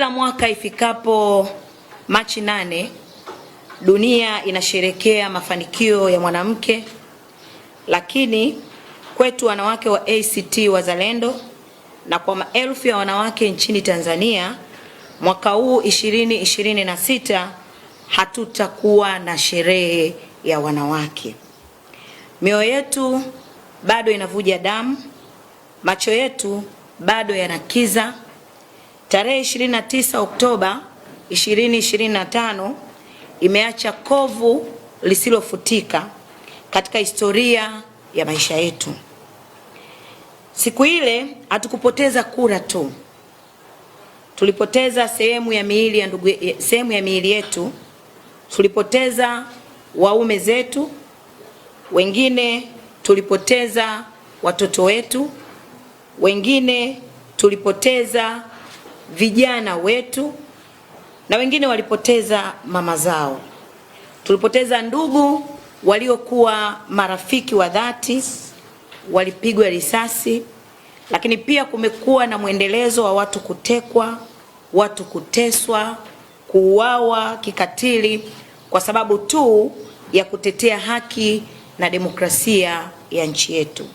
Kila mwaka ifikapo Machi 8 dunia inasherekea mafanikio ya mwanamke, lakini kwetu wanawake wa ACT Wazalendo na kwa maelfu ya wanawake nchini Tanzania, mwaka huu 2026 hatutakuwa na sherehe ya wanawake. Mioyo yetu bado inavuja damu, macho yetu bado yanakiza. Tarehe 29 Oktoba 2025 imeacha kovu lisilofutika katika historia ya maisha yetu. Siku ile hatukupoteza kura tu, tulipoteza sehemu ya miili yetu, tulipoteza waume zetu, wengine tulipoteza watoto wetu, wengine tulipoteza vijana wetu, na wengine walipoteza mama zao. Tulipoteza ndugu waliokuwa marafiki wa dhati, walipigwa risasi. Lakini pia kumekuwa na mwendelezo wa watu kutekwa, watu kuteswa, kuuawa kikatili kwa sababu tu ya kutetea haki na demokrasia ya nchi yetu.